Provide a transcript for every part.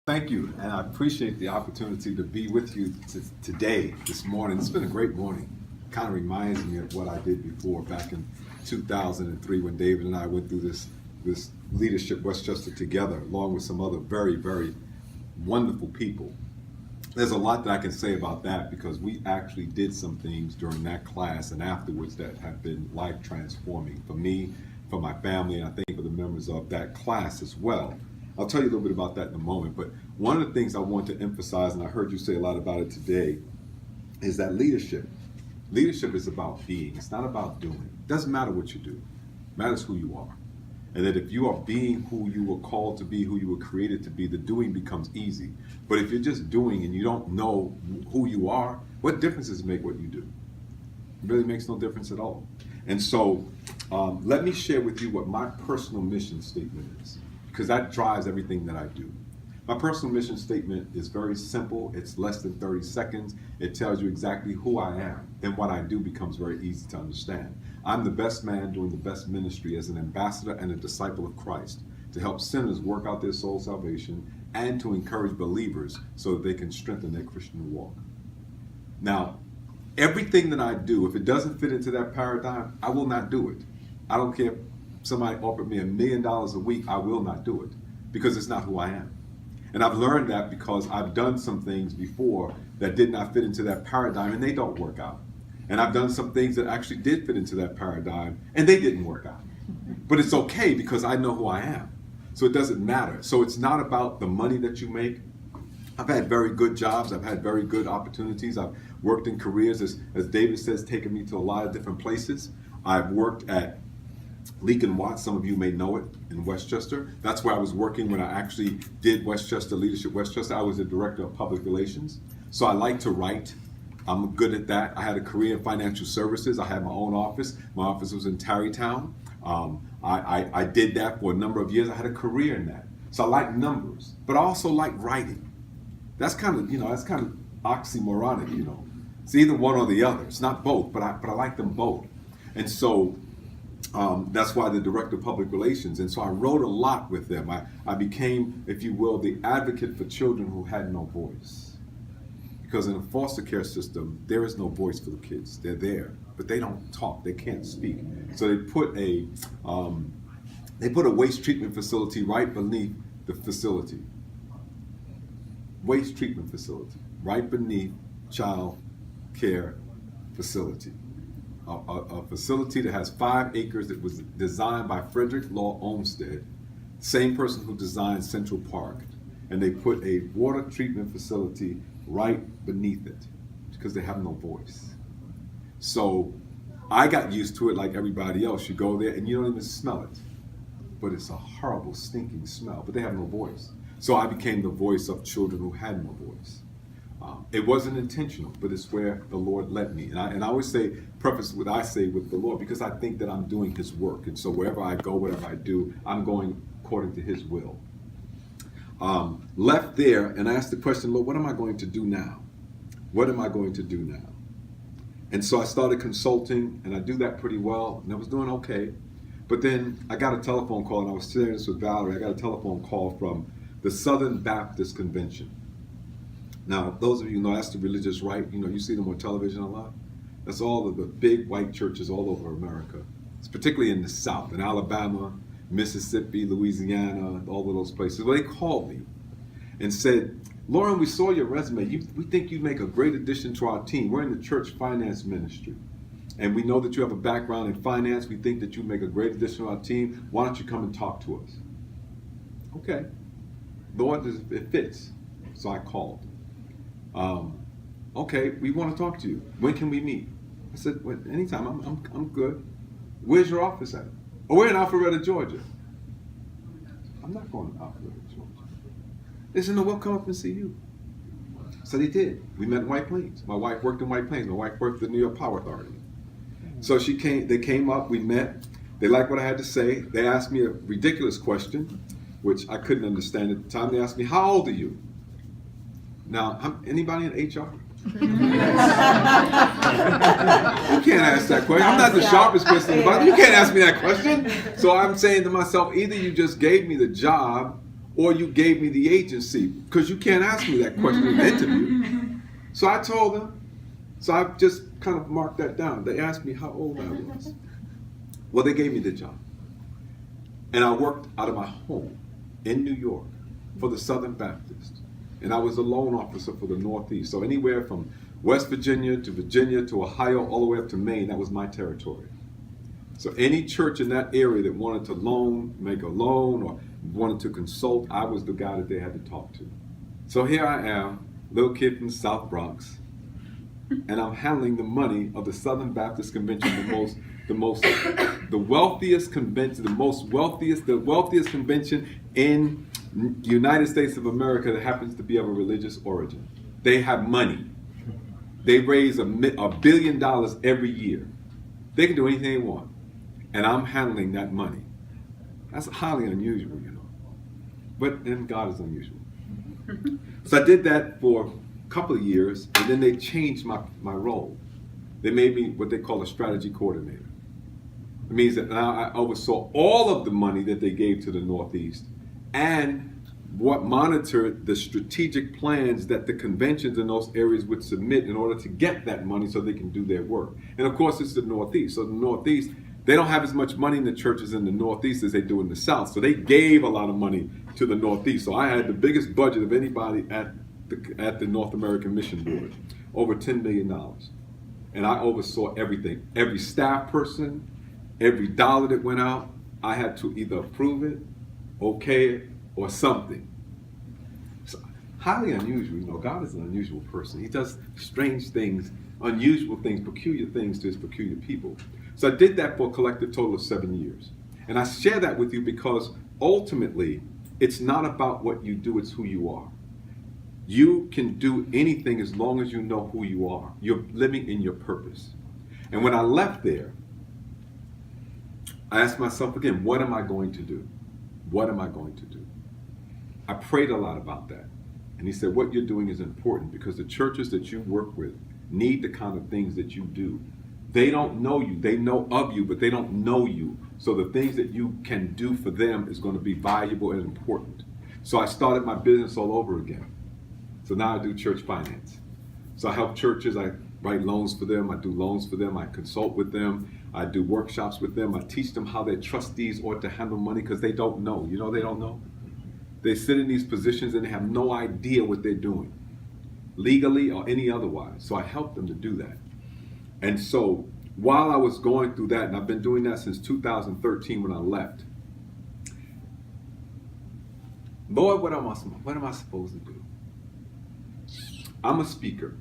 Thank you, and I appreciate the opportunity to be with you today, this morning. It's been a great morning. Kind of reminds me of what I did before back in 2003 when David and I went through this Leadership Westchester together, along with some other very, very wonderful people. There's a lot that I can say about that because we actually did some things during that class and afterwards that have been life transforming for me, for my family, and I think for the members of that class as well. I'll tell you a little bit about that in a moment, but one of the things I want to emphasize, and I heard you say a lot about it today, is that leadership is about being. It's not about doing. It doesn't matter what you do. It matters who you are. And that if you are being who you were called to be, who you were created to be, the doing becomes easy. But if you're just doing and you don't know who you are, what difference does it make what you do? It really makes no difference at all. And so let me share with you what my personal mission statement is, because that drives everything that I do. My personal mission statement is very simple. It's less than 30 seconds. It tells you exactly who I am, and what I do becomes very easy to understand. I'm the best man doing the best ministry as an ambassador and a disciple of Christ to help sinners work out their soul salvation and to encourage believers so that they can strengthen their Christian walk. Now, everything that I do, if it doesn't fit into that paradigm, I will not do it. I don't care if somebody offered me $1 million a week, I will not do it because it's not who I am. And I've learned that because I've done some things before that did not fit into that paradigm and they don't work out. And I've done some things that actually did fit into that paradigm and they didn't work out. But it's okay because I know who I am. So it doesn't matter. So it's not about the money that you make. I've had very good jobs. I've had very good opportunities. I've worked in careers, as David says, taken me to a lot of different places. I've worked at Leakin Watts, some of you may know it, in Westchester. That's where I was working when I actually did Westchester, Leadership Westchester. I was the director of public relations. So I like to write. I'm good at that. I had a career in financial services. I had my own office. My office was in Tarrytown. I did that for a number of years. I had a career in that. So I like numbers, but I also like writing. That's kind of oxymoronic, It's either one or the other. It's not both, but I like them both. And so that's why the director of public relations. And so I wrote a lot with them. I became, if you will, the advocate for children who had no voice. Because in a foster care system, there is no voice for the kids. They're there, but they don't talk. They can't speak. So they put a waste treatment facility right beneath the facility. Waste treatment facility right beneath child care facility. A facility that has 5 acres that was designed by Frederick Law Olmsted, same person who designed Central Park. And they put a water treatment facility right beneath it because they have no voice. So I got used to it like everybody else. You go there and you don't even smell it. But it's a horrible, stinking smell. But they have no voice. So I became the voice of children who had no voice. It wasn't intentional, but it's where the Lord led me. And I always preface what I say with the Lord because I think that I'm doing His work. And so wherever I go, whatever I do, I'm going according to His will. Left there and I asked the question, Lord, what am I going to do now? What am I going to do now? And so I started consulting, and I do that pretty well, and I was doing okay. But then I got a telephone call, and I was sharing this with Valerie. I got a telephone call from the Southern Baptist Convention. Now, those of you who know that's the religious right. You see them on television a lot. That's all of the big white churches all over America. It's particularly in the South, in Alabama, Mississippi, Louisiana, all of those places. Well, they called me and said, Loren, we saw your resume. We think you'd make a great addition to our team. We're in the church finance ministry. And we know that you have a background in finance. We think that you'd make a great addition to our team. Why don't you come and talk to us? Okay. Lord, it fits. So I called. Okay, we want to talk to you. When can we meet? I said, well, anytime. I'm good. Where's your office at? Oh, we're in Alpharetta, Georgia. I'm not going to Alpharetta, Georgia. They said, no, we'll come up and see you. So they did. We met in White Plains. My wife worked in White Plains. My wife worked at the New York Power Authority. So they came up, we met. They liked what I had to say. They asked me a ridiculous question, which I couldn't understand at the time. They asked me, how old are you? Now, anybody in HR? You can't ask that question. I'm not the sharpest person in the Bible. You can't ask me that question. So I'm saying to myself, either you just gave me the job or you gave me the agency? Because you can't ask me that question in the interview. So I told them. So I just kind of marked that down. They asked me how old I was. Well, they gave me the job. And I worked out of my home in New York for the Southern Baptist. And I was a loan officer for the Northeast. So anywhere from West Virginia to Ohio, all the way up to Maine, that was my territory. So any church in that area that wanted to make a loan, or wanted to consult, I was the guy that they had to talk to. So here I am, little kid from the South Bronx, and I'm handling the money of the Southern Baptist Convention, the wealthiest convention, the wealthiest convention in the United States of America that happens to be of a religious origin. They have money. They raise $1 billion every year. They can do anything they want. And I'm handling that money. That's highly unusual, you know. But then God is unusual. So I did that for a couple of years, and then they changed my role. They made me what they call a strategy coordinator. It means that now I oversaw all of the money that they gave to the Northeast and what monitored the strategic plans that the conventions in those areas would submit in order to get that money so they can do their work. And of course, it's the Northeast. So the Northeast, they don't have as much money in the churches in the Northeast as they do in the South. So they gave a lot of money to the Northeast. So I had the biggest budget of anybody at the North American Mission Board, over $10 million. And I oversaw everything. Every staff person, every dollar that went out, I had to either approve it, okay it, or something. So, highly unusual. You know, God is an unusual person. He does strange things, unusual things, peculiar things to his peculiar people. So I did that for a collective total of 7 years. And I share that with you because ultimately, it's not about what you do, it's who you are. You can do anything as long as you know who you are. You're living in your purpose. And when I left there, I asked myself again, what am I going to do? What am I going to do? I prayed a lot about that. And he said, what you're doing is important because the churches that you work with need the kind of things that you do. They don't know you. They know of you, but they don't know you. So the things that you can do for them is going to be valuable and important. So I started my business all over again. So now I do church finance. So I help churches. I write loans for them. I do loans for them. I consult with them. I do workshops with them. I teach them how their trustees ought to handle money because they don't know. You know they don't know? They sit in these positions and they have no idea what they're doing, legally or any otherwise. So I help them to do that. And so while I was going through that, and I've been doing that since 2013 when I left, Lord, what am I supposed to do? I'm a speaker.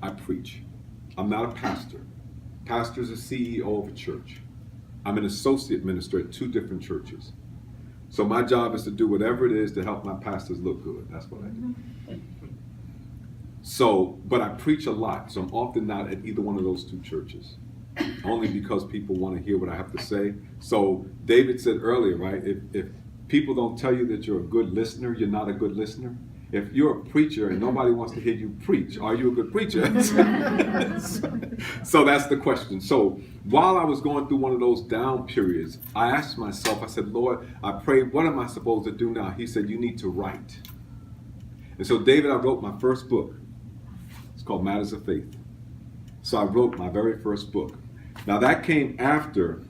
I preach. I'm not a pastor. Pastor is a CEO of a church. I'm an associate minister at 2 different churches. So my job is to do whatever it is to help my pastors look good. That's what I do. So, but I preach a lot, so I'm often not at either one of those 2 churches, only because people want to hear what I have to say. So David said earlier, right, if people don't tell you that you're a good listener, you're not a good listener. If you're a preacher and nobody wants to hear you preach, are you a good preacher? So that's the question. So while I was going through one of those down periods, I asked myself, I said, Lord, I prayed, what am I supposed to do now? He said, you need to write. And so David, I wrote my first book. It's called Matters of Faith. So I wrote my very first book. Now that came after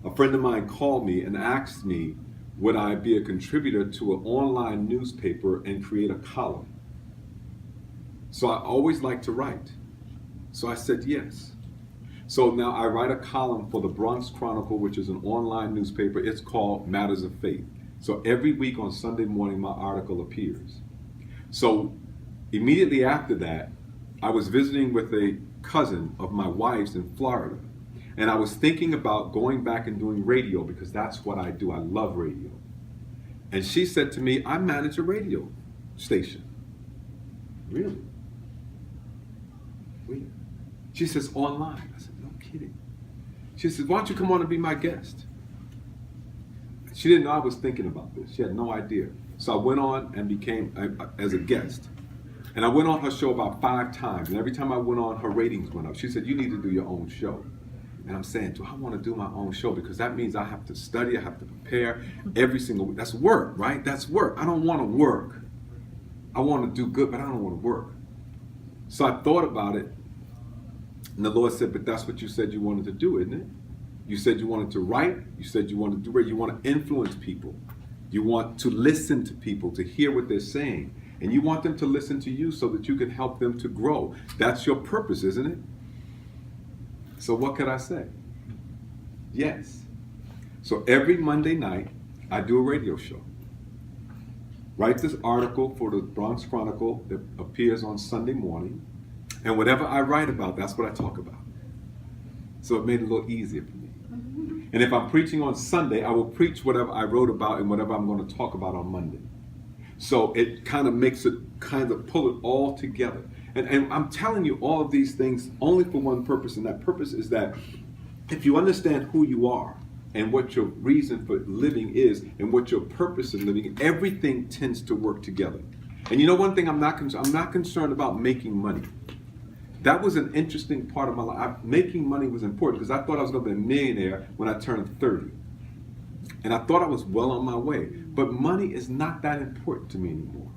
a friend of mine called me and asked me, would I be a contributor to an online newspaper and create a column? So I always like to write. So I said yes. So now I write a column for the Bronx Chronicle, which is an online newspaper. It's called Matters of Faith. So every week on Sunday morning, my article appears. So immediately after that, I was visiting with a cousin of my wife's in Florida. And I was thinking about going back and doing radio because that's what I do. I love radio. And she said to me, I manage a radio station. Really? Weird. She says, online. I said, no kidding. She says, why don't you come on and be my guest? She didn't know I was thinking about this. She had no idea. So I went on and became as a guest. And I went on her show about 5 times. And every time I went on, her ratings went up. She said, you need to do your own show. And I'm saying, do I want to do my own show? Because that means I have to study, I have to prepare every single week. That's work, right? That's work. I don't want to work. I want to do good, but I don't want to work. So I thought about it, and the Lord said, but that's what you said you wanted to do, isn't it? You said you wanted to write. You said you wanted to do it. You want to influence people. You want to listen to people, to hear what they're saying. And you want them to listen to you so that you can help them to grow. That's your purpose, isn't it? So what could I say? Yes. So every Monday night, I do a radio show. Write this article for the Bronx Chronicle that appears on Sunday morning. And whatever I write about, that's what I talk about. So it made it a little easier for me. And if I'm preaching on Sunday, I will preach whatever I wrote about and whatever I'm going to talk about on Monday. So it kind of makes it kind of pull it all together. And I'm telling you all of these things only for one purpose, and that purpose is that if you understand who you are and what your reason for living is and what your purpose in living, everything tends to work together. And you know one thing I'm not concerned about making money. That was an interesting part of my life. Making money was important because I thought I was going to be a millionaire when I turned 30. And I thought I was well on my way. But money is not that important to me anymore.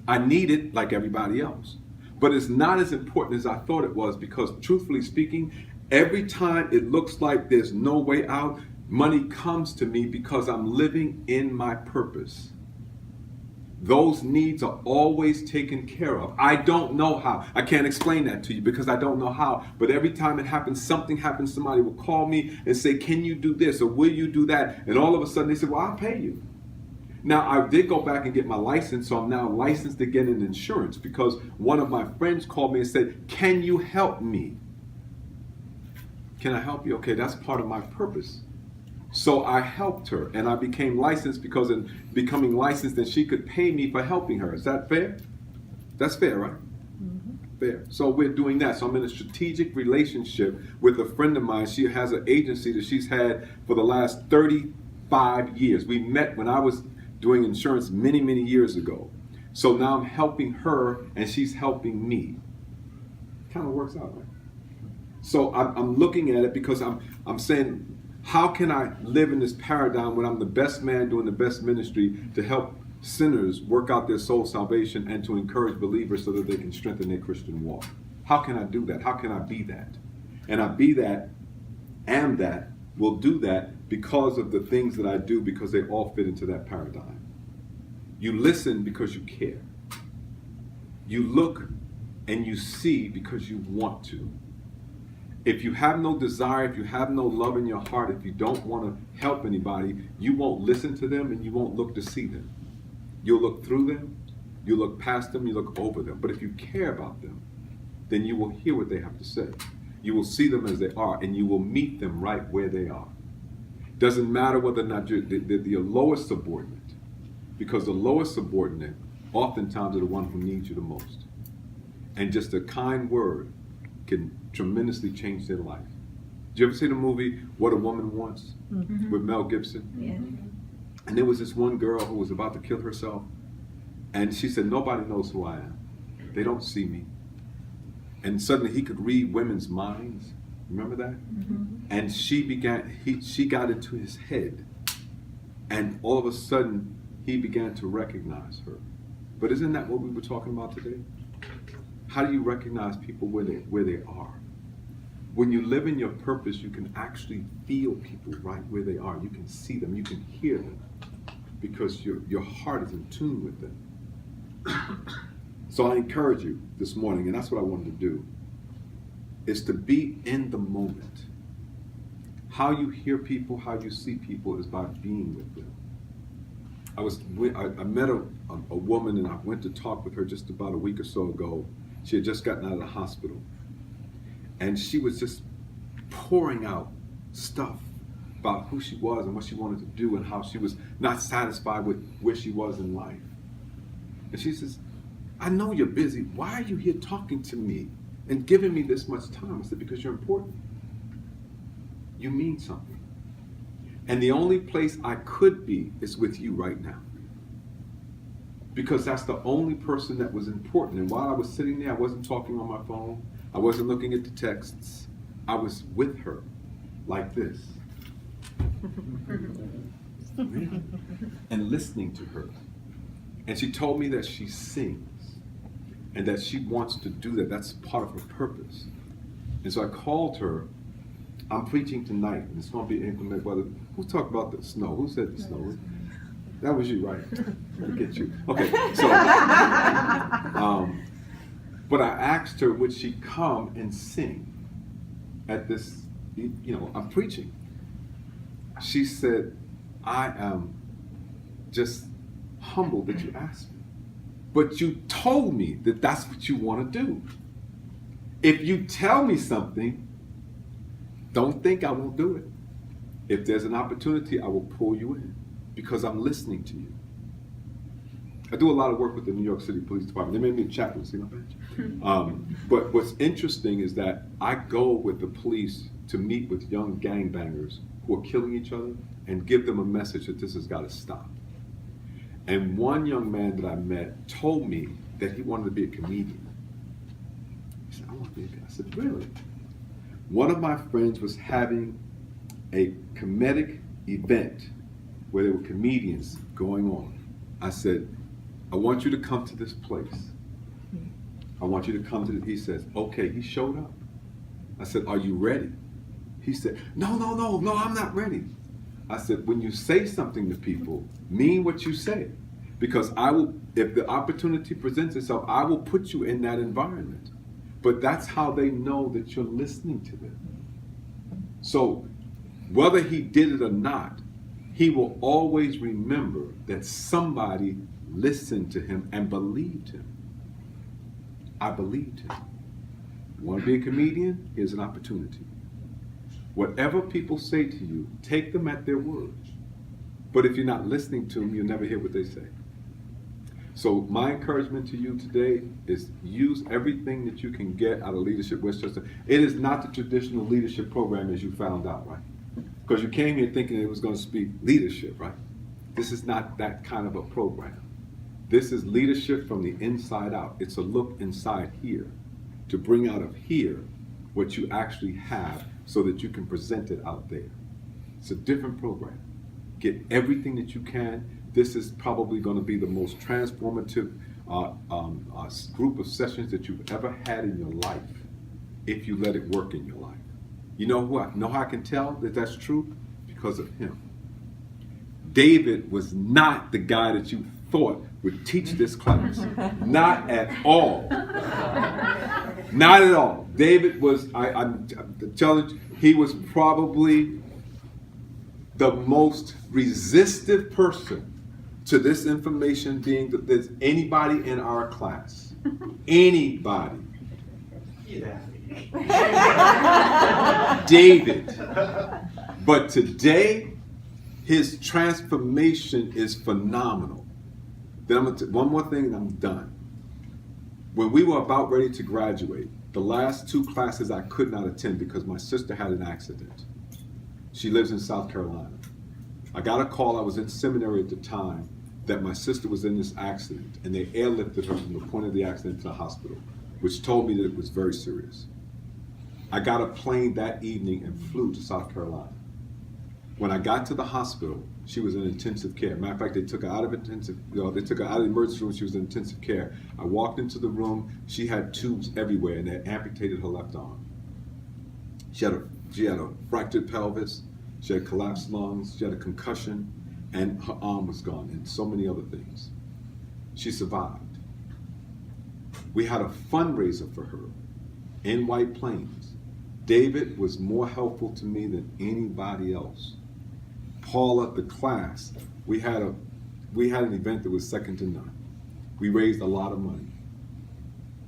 I need it like everybody else. But it's not as important as I thought it was because, truthfully speaking, every time it looks like there's no way out, money comes to me because I'm living in my purpose. Those needs are always taken care of. I don't know how. I can't explain that to you because I don't know how. But every time it happens, something happens, somebody will call me and say, can you do this or will you do that? And all of a sudden they say, well, I'll pay you. Now, I did go back and get my license, so I'm now licensed again in insurance because one of my friends called me and said, can you help me? Can I help you? Okay, that's part of my purpose. So I helped her and I became licensed because in becoming licensed, then she could pay me for helping her. Is that fair? That's fair, right? Mm-hmm. Fair. So we're doing that. So I'm in a strategic relationship with a friend of mine. She has an agency that she's had for the last 35 years. We met when I was doing insurance many, many years ago. So now I'm helping her and she's helping me. Kind of works out, right? So I'm looking at it because I'm saying, how can I live in this paradigm when I'm the best man doing the best ministry to help sinners work out their soul salvation and to encourage believers so that they can strengthen their Christian walk? How can I do that? How can I be that? And I be that, am that, will do that because of the things that I do because they all fit into that paradigm. You listen because you care. You look and you see because you want to. If you have no desire, if you have no love in your heart, if you don't want to help anybody, you won't listen to them and you won't look to see them. You'll look through them, you'll look past them, you look over them. But if you care about them, then you will hear what they have to say. You will see them as they are and you will meet them right where they are. Doesn't matter whether or not you're the lowest subordinate, because the lowest subordinate oftentimes are the one who needs you the most. And just a kind word can tremendously change their life. Did you ever see the movie What a Woman Wants with Mel Gibson? Yeah. And there was this one girl who was about to kill herself, and she said, nobody knows who I am. They don't see me. And suddenly he could read women's minds. Remember that? Mm-hmm. And she got into his head, and all of a sudden he began to recognize her. But isn't that what we were talking about today? How do you recognize people where they are? When you live in your purpose, you can actually feel people right where they are. You can see them, you can hear them, because your heart is in tune with them. So I encourage you this morning, and that's what I wanted to do, is to be in the moment. How you hear people, how you see people is by being with them. I met a woman and I went to talk with her just about a week or so ago. She had just gotten out of the hospital. And she was just pouring out stuff about who she was and what she wanted to do and how she was not satisfied with where she was in life. And she says, I know you're busy. Why are you here talking to me and giving me this much time? I said, because you're important. You mean something. And the only place I could be is with you right now. Because that's the only person that was important. And while I was sitting there, I wasn't talking on my phone. I wasn't looking at the texts. I was with her. like this. Really? And listening to her. And she told me that she sings and that she wants to do that. That's part of her purpose. And so I called her. I'm preaching tonight, and it's going to be inclement weather. Who talked about the snow? Who said the snow? That was you, right? Let me get you. Okay, so, but I asked her, would she come and sing at this, I'm preaching. She said, I am just humbled that you asked me. But you told me that that's what you want to do. If you tell me something, don't think I won't do it. If there's an opportunity, I will pull you in because I'm listening to you. I do a lot of work with the New York City Police Department. They made me a chaplain, see my badge? But what's interesting is that I go with the police to meet with young gangbangers who are killing each other and give them a message that this has got to stop. And one young man that I met told me that he wanted to be a comedian. He said, I want to be a comedian. I said, really? One of my friends was having a comedic event where there were comedians going on. I said, I want you to come to this place. I want you to come to this. He says, okay, he showed up. I said, are you ready? He said, no, I'm not ready. I said, when you say something to people, mean what you say. Because I will, if the opportunity presents itself, I will put you in that environment. But that's how they know that you're listening to them. So whether he did it or not, he will always remember that somebody listened to him and believed him. I believed him. You want to be a comedian? Here's an opportunity. Whatever people say to you, take them at their word. But if you're not listening to them, you'll never hear what they say. So my encouragement to you today is use everything that you can get out of Leadership Westchester. It is not the traditional leadership program as you found out, right? Because you came here thinking it was going to speak leadership, right? This is not that kind of a program. This is leadership from the inside out. It's a look inside here to bring out of here what you actually have so that you can present it out there. It's a different program. Get everything that you can. This is probably going to be the most transformative group of sessions that you've ever had in your life if you let it work in your life. You know what? Know how I can tell that that's true? Because of him. David was not the guy that you thought would teach this class. Not at all. Not at all. David was, I'm telling you, he was probably the most resistive person to this information being that there's anybody in our class. Anybody. David. But today, his transformation is phenomenal. Then I'm going to one more thing and I'm done. When we were about ready to graduate, the last two classes I could not attend because my sister had an accident. She lives in South Carolina. I got a call, I was in seminary at the time, that my sister was in this accident and they airlifted her from the point of the accident to the hospital, which told me that it was very serious. I got a plane that evening and flew to South Carolina. When I got to the hospital, she was in intensive care. Matter of fact, they took her out of they took her out of the emergency room. She was in intensive care. I walked into the room. She had tubes everywhere, and they amputated her left arm. She had a fractured pelvis. She had collapsed lungs. She had a concussion, and her arm was gone, and so many other things. She survived. We had a fundraiser for her in White Plains. David was more helpful to me than anybody else. Paula, the class, we had an event that was second to none. We raised a lot of money,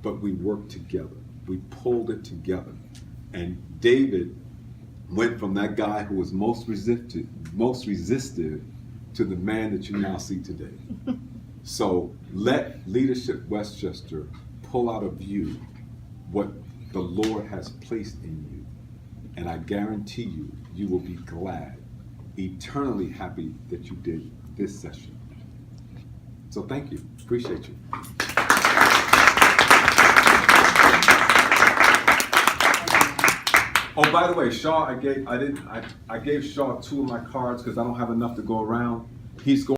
but we worked together. We pulled it together. And David went from that guy who was most resistive to the man that you now see today. So let Leadership Westchester pull out of you what the Lord has placed in you. And I guarantee you, you will be glad, eternally happy that you did this session. So thank you. Appreciate you. Oh, by the way, Shaw, I gave Shaw 2 of my cards because I don't have enough to go around. He's going.